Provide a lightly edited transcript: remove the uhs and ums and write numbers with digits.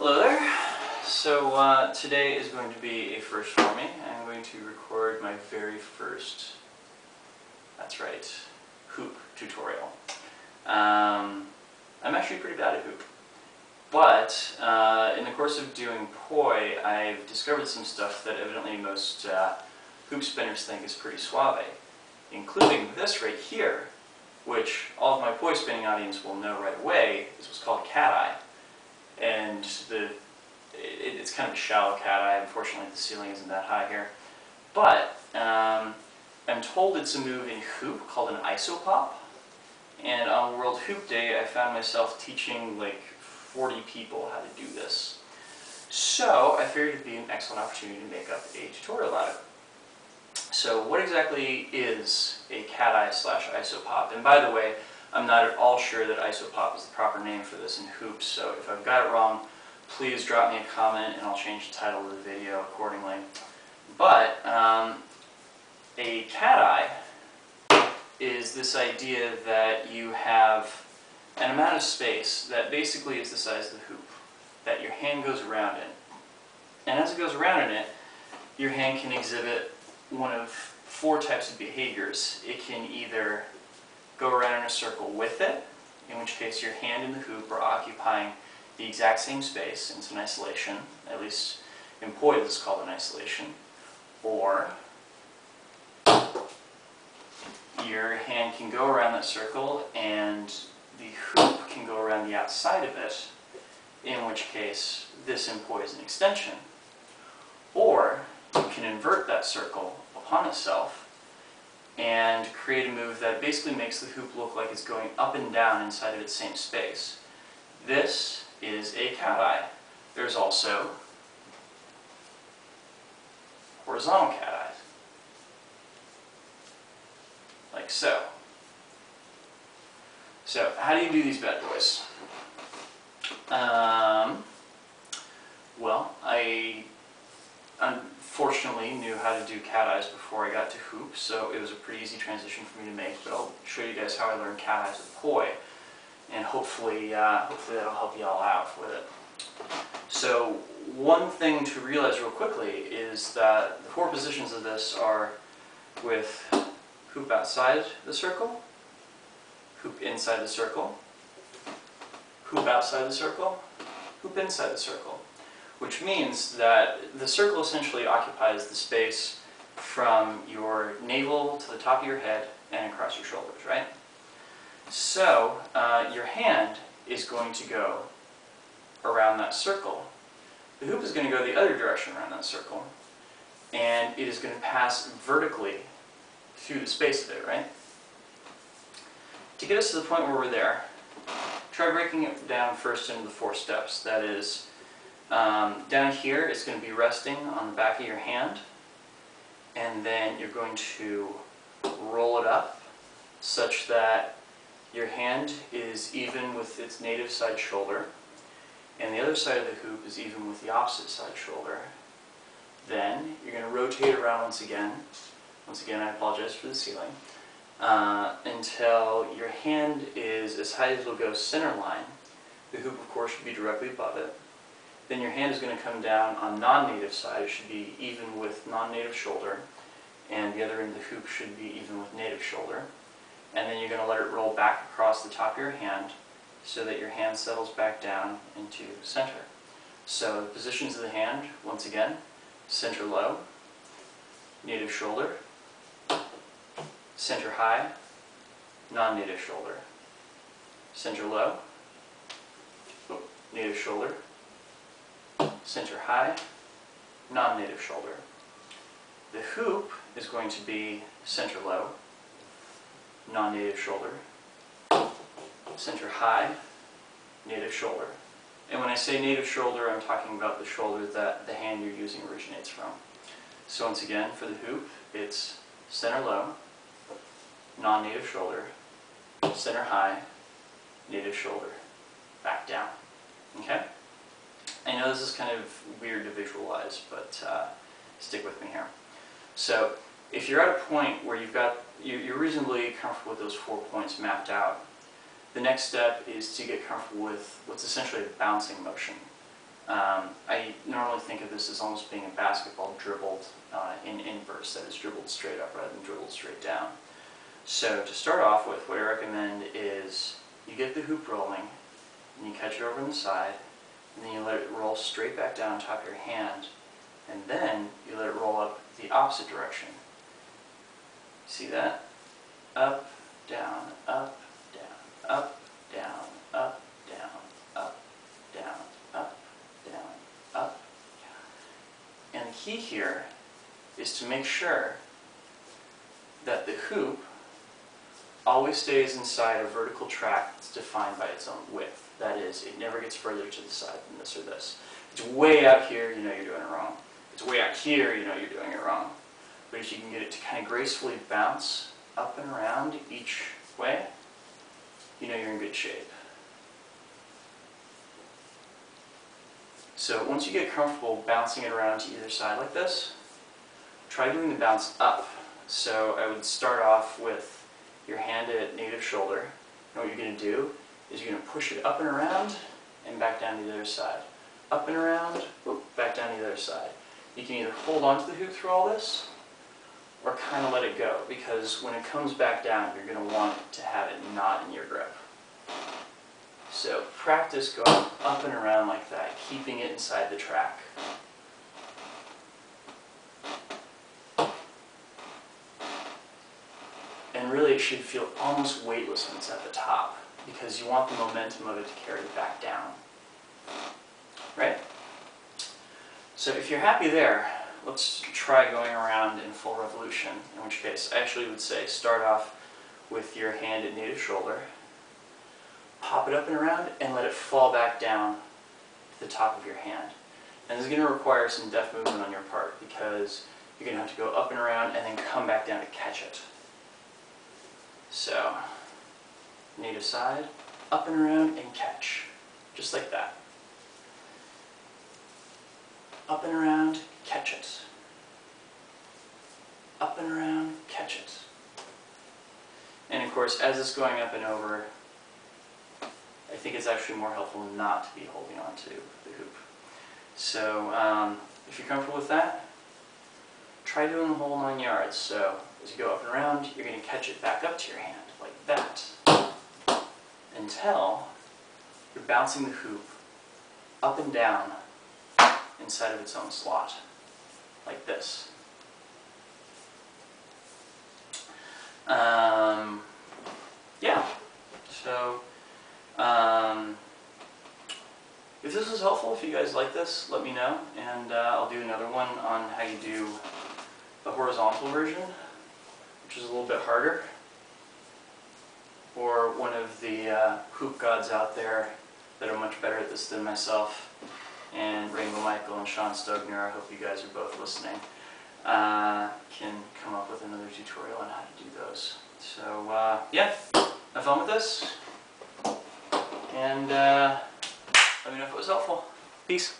Hello there. So today is going to be a first for me. I'm going to record my very first, that's right, hoop tutorial. I'm actually pretty bad at hoop. But in the course of doing poi, I've discovered some stuff that evidently most hoop spinners think is pretty suave, including this right here, which all of my poi spinning audience will know right away is what's called a cateye. And it's kind of a shallow cateye. Unfortunately, the ceiling isn't that high here. But I'm told it's a move in hoop called an isopop. And on World Hoop Day, I found myself teaching like 40 people how to do this. So I figured it'd be an excellent opportunity to make up a tutorial about it. So what exactly is a cateye slash isopop? And by the way, I'm not at all sure that isopop is the proper name for this in hoops, so if I've got it wrong, please drop me a comment and I'll change the title of the video accordingly. But a cateye is this idea that you have an amount of space that basically is the size of the hoop that your hand goes around in. And as it goes around in it, your hand can exhibit one of four types of behaviors. It can either go around in a circle with it, in which case your hand and the hoop are occupying the exact same space, and it's an isolation. At least in poi this is called an isolation. Or your hand can go around that circle and the hoop can go around the outside of it, in which case this in poi is an extension. Or you can invert that circle upon itself and create a move that basically makes the hoop look like it's going up and down inside of its same space. This is a cateye. There's also horizontal cateyees, like so. So how do you do these bad boys? Well, I unfortunately knew how to do cateyes before I got to hoop, so it was a pretty easy transition for me to make, but I'll show you guys how I learned cateyes with poi, and hopefully that'll help you all out with it. So one thing to realize real quickly is that the four positions of this are with hoop outside the circle, hoop inside the circle, hoop outside the circle, hoop inside the circle. Which means that the circle essentially occupies the space from your navel to the top of your head and across your shoulders, right? So your hand is going to go around that circle. The hoop is going to go the other direction around that circle, and it is going to pass vertically through the space of it, right? To get us to the point where we're there, try breaking it down first into the four steps. That is, down here it's going to be resting on the back of your hand, and then you're going to roll it up such that your hand is even with its native side shoulder, and the other side of the hoop is even with the opposite side shoulder. Then you're going to rotate around once again. Once again, I apologize for the ceiling. Until your hand is as high as it'll go center line. The hoop, of course, should be directly above it. Then your hand is going to come down on non-native side. It should be even with non-native shoulder, and the other end of the hoop should be even with native shoulder. And then you're going to let it roll back across the top of your hand so that your hand settles back down into center. So the positions of the hand, once again, center low, native shoulder, center high, non-native shoulder, center low, native shoulder, center high, non-native shoulder. The hoop is going to be center low, non-native shoulder, center high, native shoulder. And when I say native shoulder, I'm talking about the shoulder that the hand you're using originates from. So once again, for the hoop, it's center low, non-native shoulder, center high, native shoulder, back down. Okay? I know this is kind of weird to visualize, but stick with me here. So if you're at a point where you're reasonably comfortable with those 4 points mapped out, the next step is to get comfortable with what's essentially a bouncing motion. I normally think of this as almost being a basketball dribbled in inverse, that is dribbled straight up rather than dribbled straight down. So to start off with, what I recommend is you get the hoop rolling, and you catch it over on the side, and then you let it roll straight back down on top of your hand, and then you let it roll up the opposite direction. See that? Up, down, up, down, up, down, up, down, up, down, up, down, up, down. And the key here is to make sure that the hoop always stays inside a vertical track that's defined by its own width. That is, it never gets further to the side than this or this. It's way out here, you know you're doing it wrong. It's way out here, you know you're doing it wrong. But if you can get it to kind of gracefully bounce up and around each way, you know you're in good shape. So once you get comfortable bouncing it around to either side like this, try doing the bounce up. So I would start off with your hand at native shoulder. And what you're going to do is you're going to push it up and around and back down to the other side. Up and around, whoop, back down to the other side. You can either hold on to the hoop through all this or kind of let it go, because when it comes back down, you're going to want to have it not in your grip. So practice going up and around like that, keeping it inside the track. And really it should feel almost weightless when it's at the top, because you want the momentum of it to carry it back down. Right? So if you're happy there, let's try going around in full revolution, in which case I actually would say start off with your hand at native shoulder, pop it up and around, and let it fall back down to the top of your hand. And this is going to require some deft movement on your part, because you're going to have to go up and around and then come back down to catch it. So, native side, up and around and catch, just like that. Up and around, catch it. Up and around, catch it. And of course, as it's going up and over, I think it's actually more helpful not to be holding on to the hoop. So, if you're comfortable with that, try doing the whole 9 yards. So, as you go up and around, you're going to catch it back up to your hand, like that, until you're bouncing the hoop up and down inside of its own slot, like this. Yeah, so if this was helpful, if you guys like this, let me know, and I'll do another one on how you do the horizontal version, which is a little bit harder, or one of the hoop gods out there that are much better at this than myself, and Rainbow Michael and Sean Stogner, I hope you guys are both listening, can come up with another tutorial on how to do those. So yeah, have fun with this, and let me know if it was helpful. Peace.